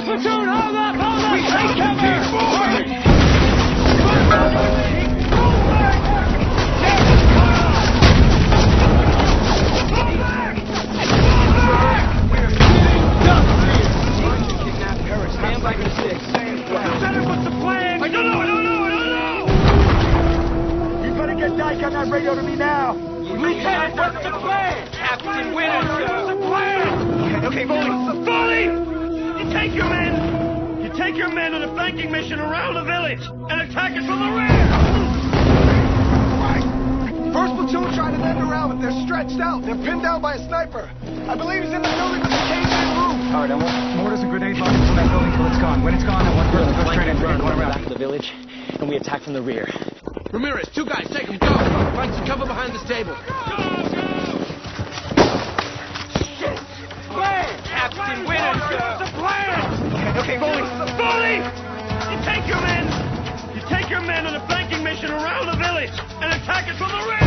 First platoon, hold up! We take cover! On that radio to me now. Lieutenant, what's the plan? Captain Winter, what's the plan? Okay, Foley! You take your men on a flanking mission around the village and attack it from the rear! Right. First platoon trying to land around, but they're stretched out. They're pinned down by a sniper. I believe he's in the building with the cage-in roof. All right, I want mortars and grenade launchers from that building till it's gone. When it's gone, I want first to go straight in. We're going around back to the village, and we attack from the rear. Ramirez, 2 guys, take them, go! Find some cover behind this table. Shit! Plan! Captain Winter, what's the plan? Okay, Foley! You take your men on a flanking mission around the village and attack it from the rear!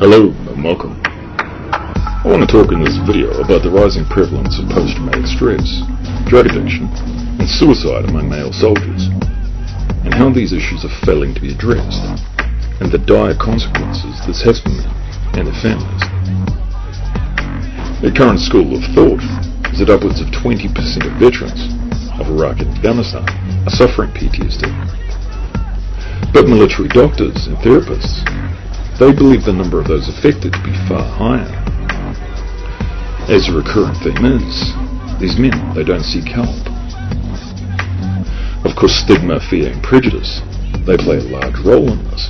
Hello and welcome. I want to talk in this video about the rising prevalence of post-traumatic stress, drug addiction and suicide among male soldiers, and how these issues are failing to be addressed, and the dire consequences this has for men and their families. The current school of thought is that upwards of 20% of veterans of Iraq and Afghanistan are suffering PTSD. But military doctors and therapists, they believe the number of those affected to be far higher. As a recurrent theme is, these men, they don't seek help. Of course, stigma, fear and prejudice, they play a large role in this.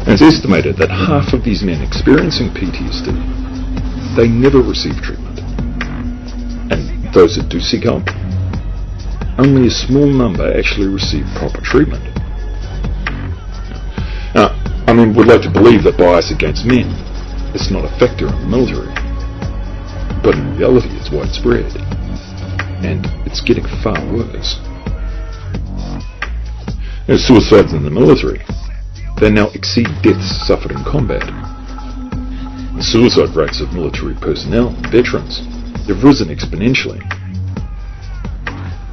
And it's estimated that half of these men experiencing PTSD, they never receive treatment. And those that do seek help, only a small number actually receive proper treatment. We'd like to believe that bias against men is not a factor in the military, but in reality it's widespread, and it's getting far worse. Suicides in the military, they now exceed deaths suffered in combat. The suicide rates of military personnel and veterans have risen exponentially.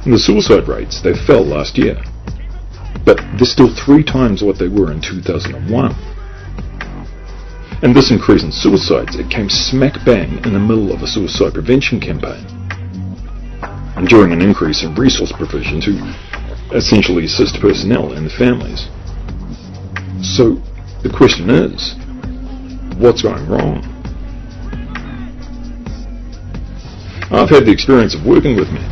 And the suicide rates, they fell last year, but they're still 3 times what they were in 2001. And this increase in suicides, it came smack bang in the middle of a suicide prevention campaign, and during an increase in resource provision to essentially assist personnel and their families. So the question is, what's going wrong? I've had the experience of working with men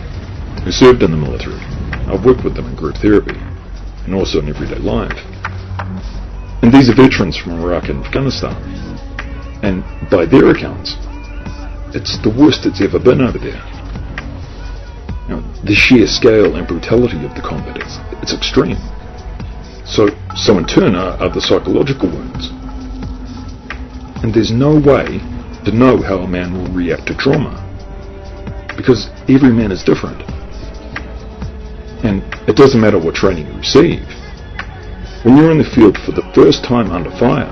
who served in the military. I've worked with them in group therapy and also in everyday life. And these are veterans from Iraq and Afghanistan. And by their accounts, it's the worst it's ever been over there. The sheer scale and brutality of the combat, it's extreme. So in turn are the psychological wounds. And there's no way to know how a man will react to trauma, because every man is different. And it doesn't matter what training you receive. When you're in the field for the first time under fire,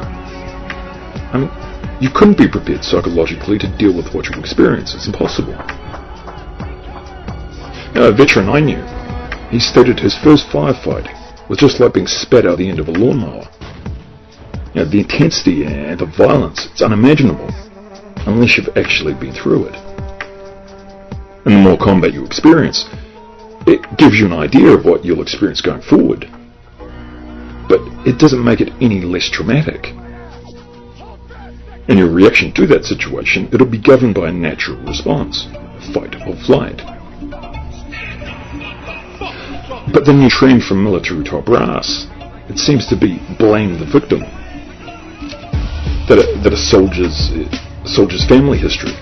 you couldn't be prepared psychologically to deal with what you experience. It's impossible. A veteran I knew, he stated his first firefight was just like being spat out the end of a lawnmower. The intensity and the violence, it's unimaginable unless you've actually been through it. And the more combat you experience, it gives you an idea of what you'll experience going forward. But it doesn't make it any less traumatic. And your reaction to that situation, it'll be governed by a natural response, fight or flight. But then you train from military top brass. It seems to be blame the victim. That a soldier's family history,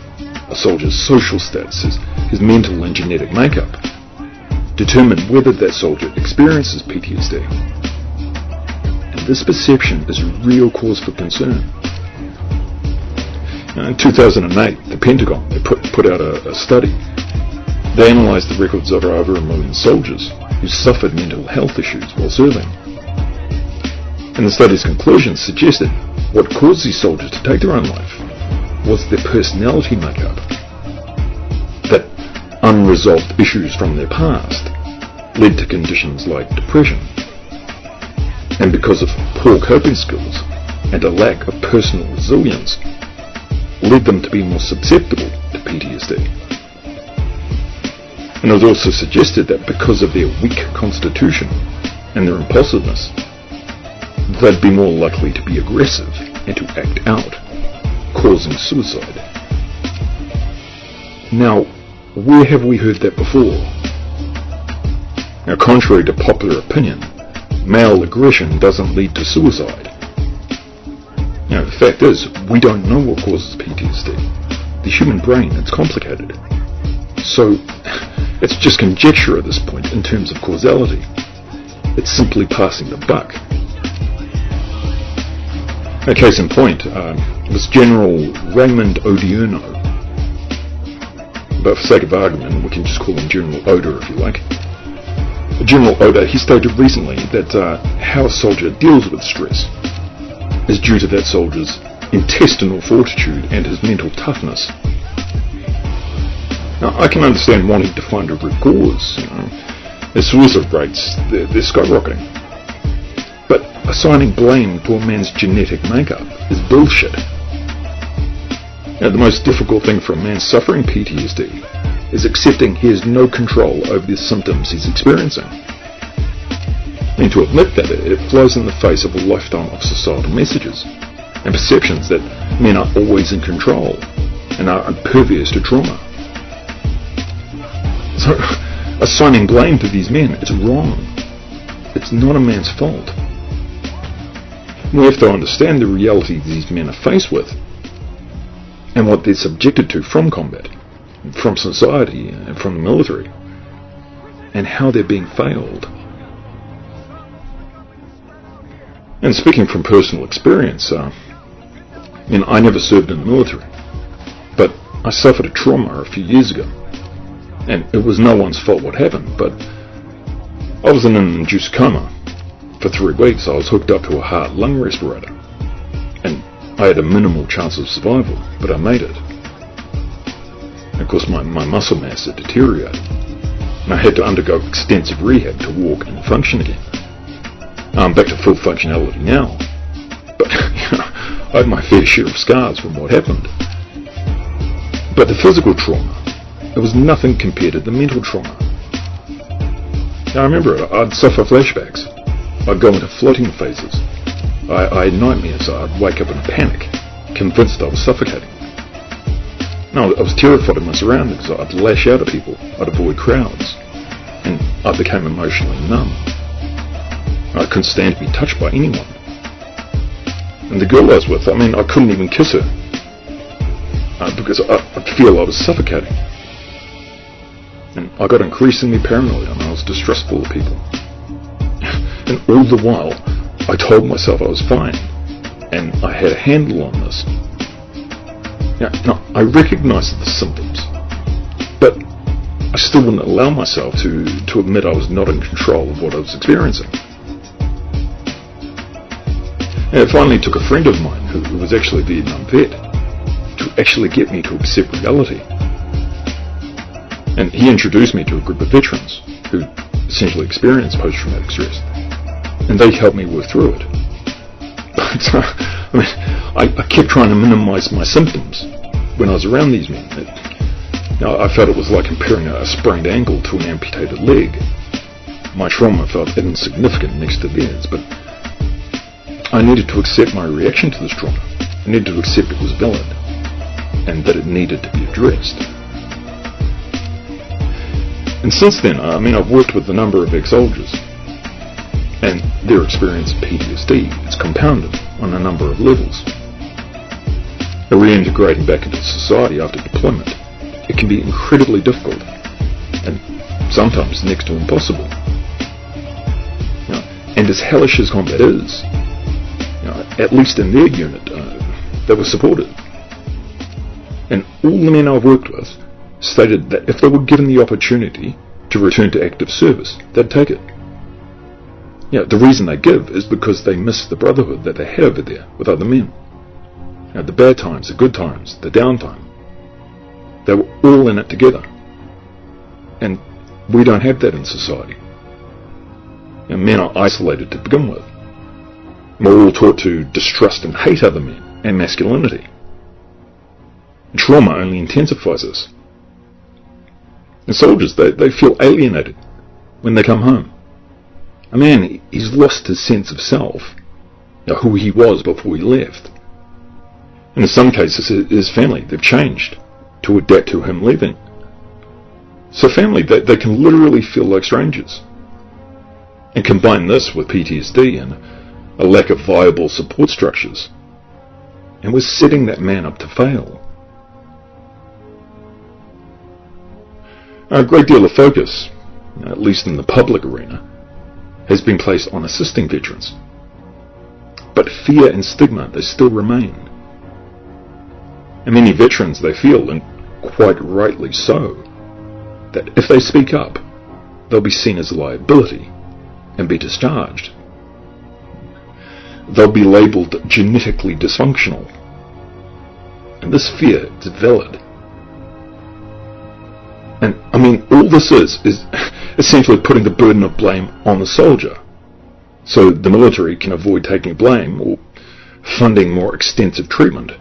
a soldier's social status, his mental and genetic makeup, determine whether that soldier experiences PTSD. And this perception is a real cause for concern. In 2008, the Pentagon, they put out a study. They analysed the records of over 1 million soldiers who suffered mental health issues while serving. And the study's conclusions suggested what caused these soldiers to take their own life was their personality makeup. That unresolved issues from their past led to conditions like depression. And because of poor coping skills and a lack of personal resilience, led them to be more susceptible to PTSD. And it was also suggested that because of their weak constitution and their impulsiveness, they'd be more likely to be aggressive and to act out, causing suicide. Now, where have we heard that before? Now, contrary to popular opinion, male aggression doesn't lead to suicide. The fact is, we don't know what causes PTSD. The human brain, it's complicated. So, it's just conjecture at this point in terms of causality. It's simply passing the buck. A case in point, was General Raymond Odierno. But for sake of argument, we can just call him General Oder if you like. General Oder, he stated recently that how a soldier deals with stress is due to that soldier's intestinal fortitude and his mental toughness. Now, I can understand wanting to find a root cause. Their suicide rates, they're skyrocketing. But assigning blame to a man's genetic makeup is bullshit. The most difficult thing for a man suffering PTSD is accepting he has no control over the symptoms he's experiencing. And to admit that, it flies in the face of a lifetime of societal messages and perceptions that men are always in control and are impervious to trauma. So, assigning blame to these men, it's wrong. It's not a man's fault. We have to understand the reality these men are faced with. and what they're subjected to from combat, from society, and from the military, and how they're being failed. And speaking from personal experience, I never served in the military, but I suffered a trauma a few years ago, and it was no one's fault what happened, but I was in an induced coma. For 3 weeks I was hooked up to a heart-lung respirator, and I had a minimal chance of survival, but I made it. And of course my muscle mass had deteriorated, and I had to undergo extensive rehab to walk and function again. I'm back to full functionality now, but I had my fair share of scars from what happened. But the physical trauma, it was nothing compared to the mental trauma. Now, I remember it. I'd suffer flashbacks. I'd go into floating phases. I had nightmares. I'd wake up in a panic, convinced I was suffocating. No, I was terrified of my surroundings. I'd lash out at people. I'd avoid crowds. And I became emotionally numb. I couldn't stand to be touched by anyone. And the girl I was with, I couldn't even kiss her. Because I'd feel I was suffocating. And I got increasingly paranoid, and I was distrustful of people. And all the while, I told myself I was fine, and I had a handle on this. Now, I recognised the symptoms, but I still wouldn't allow myself to admit I was not in control of what I was experiencing. And it finally took a friend of mine, who was actually a Vietnam vet, to actually get me to accept reality. And he introduced me to a group of veterans who essentially experienced post-traumatic stress, and they helped me work through it. But I kept trying to minimise my symptoms when I was around these men. I felt it was like comparing a sprained ankle to an amputated leg. My trauma felt insignificant next to theirs, but I needed to accept my reaction to this trauma. I needed to accept it was valid, and that it needed to be addressed. And since then, I've worked with a number of ex-soldiers, and their experience of PTSD is compounded on a number of levels. Reintegrating back into society after deployment, it can be incredibly difficult, and sometimes next to impossible. And as hellish as combat is, at least in their unit, they were supported. And all the men I've worked with stated that if they were given the opportunity to return to active service, they'd take it. The reason they give is because they miss the brotherhood that they had over there with other men. The bad times, the good times, the downtime. They were all in it together. And we don't have that in society. Men are isolated to begin with. We're all taught to distrust and hate other men and masculinity. Trauma only intensifies this. And soldiers, they feel alienated when they come home. A man, he's lost his sense of self, who he was before he left. And in some cases, his family, they've changed to adapt to him leaving. So family, they can literally feel like strangers. And combine this with PTSD and a lack of viable support structures, and we're setting that man up to fail. A great deal of focus, at least in the public arena, has been placed on assisting veterans. But fear and stigma, they still remain. And many veterans, they feel, and quite rightly so, that if they speak up, they'll be seen as a liability and be discharged. They'll be labelled genetically dysfunctional. And this fear is valid. And all this is essentially putting the burden of blame on the soldier, so the military can avoid taking blame or funding more extensive treatment